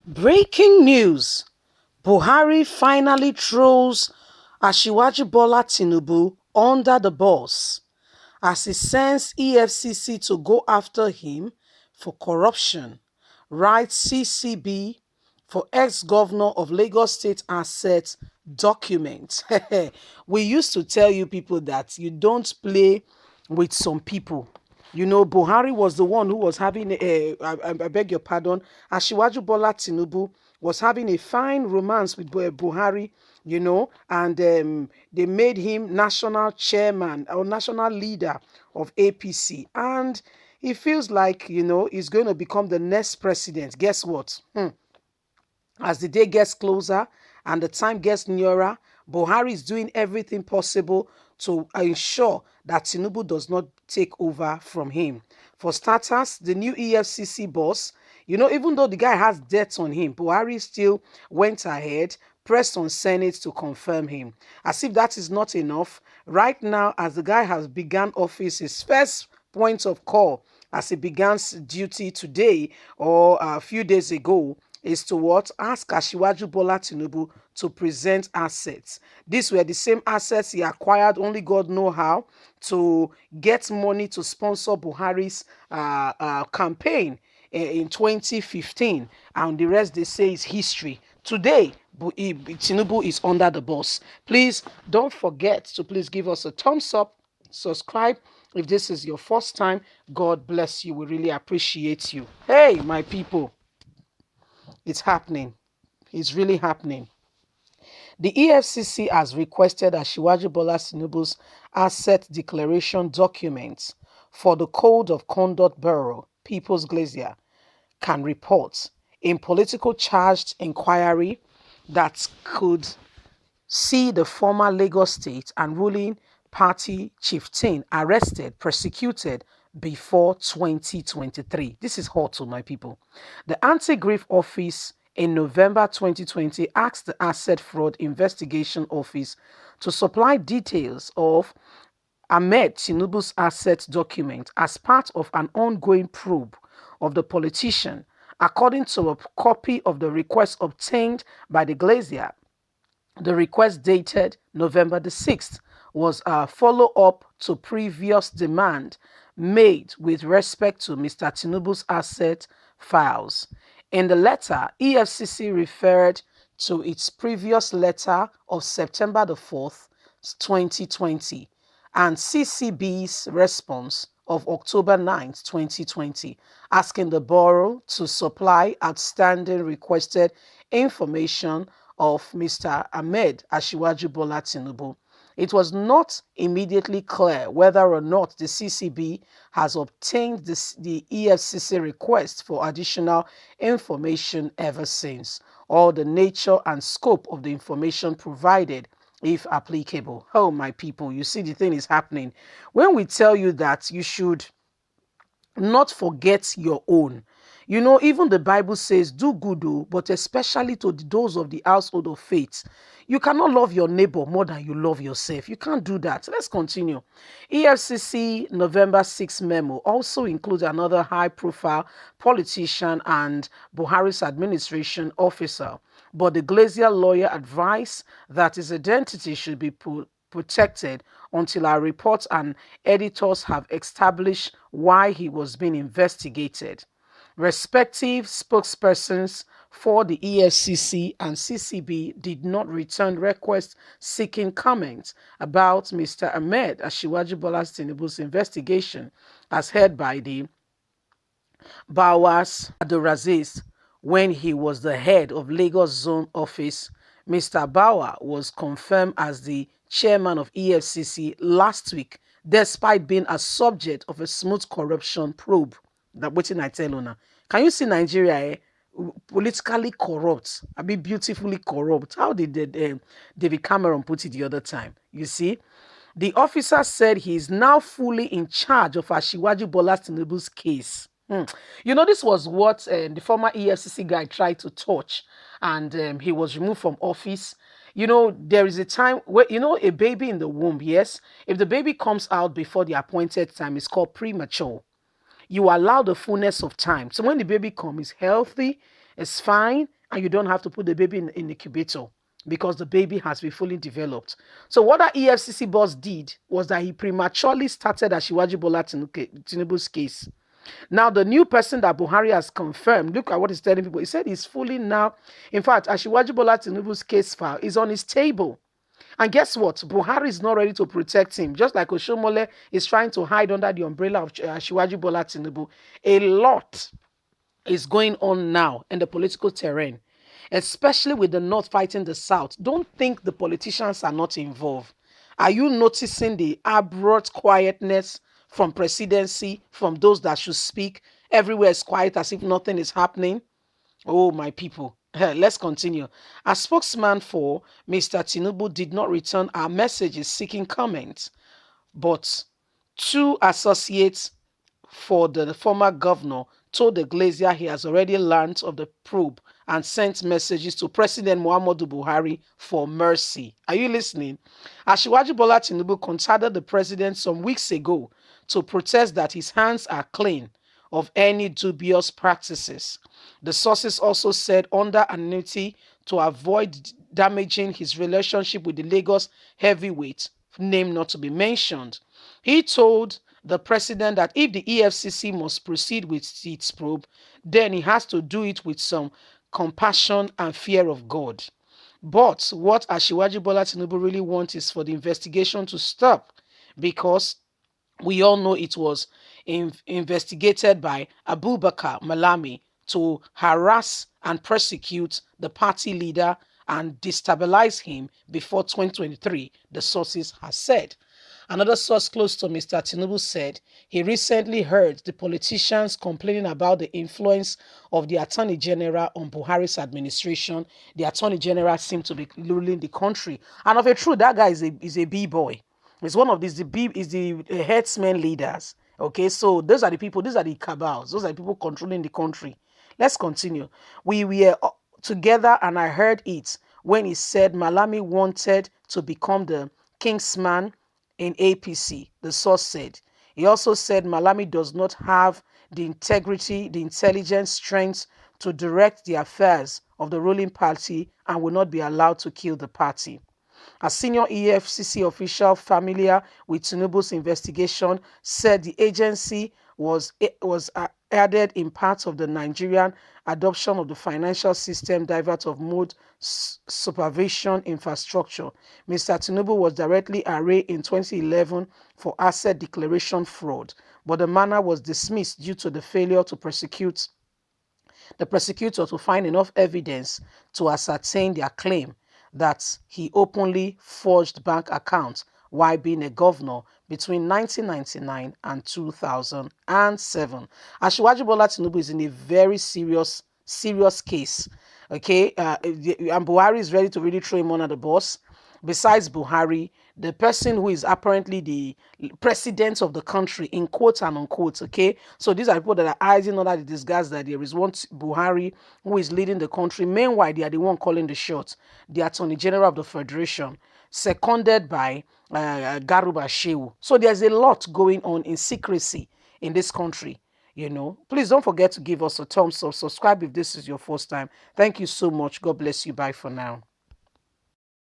Breaking news. Buhari finally throws Asiwaju Bola TINUBU under the bus as he sends EFCC to go after him for corruption, writes CCB for ex-governor of Lagos State assets document. We used to tell you people that you don't play with some people. Buhari was the one who was having I beg your pardon, Asiwaju Bola Tinubu was having a fine romance with Buhari, and they made him national chairman or national leader of APC. And he feels like, he's going to become the next president. Guess what? As the day gets closer and the time gets nearer, Buhari is doing everything possible to ensure that Tinubu does not take over from him. For starters, the new EFCC boss, even though the guy has debts on him, Buhari still went ahead, pressed on Senate to confirm him. As if that is not enough, right now, as the guy has begun office, his first point of call as he began duty today or a few days ago is to what? Ask Asiwaju Bola Tinubu to present assets. These were the same assets he acquired, only God know how, to get money to sponsor Buhari's campaign in 2015. And the rest, they say, is history. Today, Tinubu is under the bus. Please don't forget to please give us a thumbs up, subscribe. If this is your first time, God bless you. We really appreciate you. Hey, my people. It's happening. It's really happening. The EFCC has requested Asiwaju Bola Tinubu's asset declaration documents for the Code of Conduct Bureau, People's Glacier, can report in political charged inquiry that could see the former Lagos State and ruling party chieftain arrested, prosecuted before 2023. This is hot to my people. The Anti-Grift Office in November 2020 asked the Asset Fraud Investigation Office to supply details of Ahmed Tinubu's asset document as part of an ongoing probe of the politician. According to a copy of the request obtained by the Glacier, the request dated November the 6th was a follow-up to previous demand made with respect to Mr. Tinubu's asset files. In the letter, EFCC referred to its previous letter of September the 4th, 2020, and CCB's response of October 9th, 2020, asking the Bureau to supply outstanding requested information of Mr. Ahmed Asiwaju Bola Tinubu. It was not immediately clear whether or not the CCB has obtained the EFCC request for additional information ever since, or the nature and scope of the information provided, if applicable. Oh, my people, you see the thing is happening. When we tell you that you should not forget your own. Even the Bible says, do good, but especially to those of the household of faith. You cannot love your neighbor more than you love yourself. You can't do that. Let's continue. EFCC November 6 memo also includes another high-profile politician and Buhari's administration officer. But the Glacier lawyer advised that his identity should be protected until our reports and editors have established why he was being investigated. Respective spokespersons for the EFCC and CCB did not return requests seeking comments about Mr. Ahmed Asiwaju Bola Tinubu's investigation as heard by the Bawas Adorazis when he was the head of Lagos Zone Office. Mr. Bawa was confirmed as the chairman of EFCC last week, despite being a subject of a smooth corruption probe. That waiting I tell you now. Can you see Nigeria politically corrupt? I mean, beautifully corrupt. How did David Cameron put it the other time? You see, the officer said he is now fully in charge of Asiwaju Bola Tinubu's case. This was what the former EFCC guy tried to touch, and he was removed from office. There is a time where, a baby in the womb, yes, if the baby comes out before the appointed time, it's called premature. You allow the fullness of time. So when the baby comes, it's healthy, it's fine, and you don't have to put the baby in the incubator because the baby has been fully developed. So what that EFCC boss did was that he prematurely started Asiwaju Bola Tinubu's case. Now, the new person that Buhari has confirmed, look at what he's telling people. He said he's fully now, in fact, Asiwaju Bola Tinubu's case file is on his table. And guess what? Buhari is not ready to protect him. Just like Oshomole is trying to hide under the umbrella of Asiwaju Bola Tinubu. A lot is going on now in the political terrain, especially with the North fighting the South. Don't think the politicians are not involved. Are you noticing the abrupt quietness from presidency, from those that should speak? Everywhere is quiet as if nothing is happening. Oh, my people. Let's continue. A spokesman for Mr. Tinubu did not return our messages seeking comments, but two associates for the former governor told the Glazier he has already learned of the probe and sent messages to President Muhammadu Buhari for mercy. Are you listening? Asiwaju Bola Tinubu contacted the president some weeks ago to protest that his hands are clean of any dubious practices. The sources also said under anonymity to avoid damaging his relationship with the Lagos heavyweight, name not to be mentioned. He told the president that if the EFCC must proceed with its probe, then he has to do it with some compassion and fear of God. But what Asiwaju Bola Tinubu really wants is for the investigation to stop, because we all know it was investigated by Abubakar Malami to harass and persecute the party leader and destabilize him before 2023, the sources have said. Another source close to Mr. Tinubu said he recently heard the politicians complaining about the influence of the Attorney General on Buhari's administration. The Attorney General seemed to be ruling the country. And of a truth, that guy is a B-boy. He's one of these, the headsmen leaders. Okay, so those are the people, these are the cabals, those are the people controlling the country. Let's continue. We were together and I heard it when he said Malami wanted to become the kingsman in APC, the source said. He also said Malami does not have the integrity, the intelligence, strength to direct the affairs of the ruling party and will not be allowed to kill the party. A senior EFCC official familiar with Tinubu's investigation said the agency was added in part of the Nigerian adoption of the financial system divert of mode supervision infrastructure. Mr. Tinubu was directly arraigned in 2011 for asset declaration fraud, but the matter was dismissed due to the failure to prosecute the prosecutor to find enough evidence to ascertain their claim that he openly forged bank accounts while being a governor between 1999 and 2007. Asiwaju Bola Tinubu is in a very serious case. Okay, and Buhari is ready to really throw him under the bus. Besides Buhari, the person who is apparently the president of the country, in quotes and unquote, okay? So these are people that are hiding under the disguise that there is one Buhari who is leading the country. Meanwhile, they are the one calling the shots. The Attorney General of the Federation, seconded by Garuba Shehu. So there's a lot going on in secrecy in this country. You know, please don't forget to give us a thumbs up. Subscribe if this is your first time. Thank you so much. God bless you. Bye for now.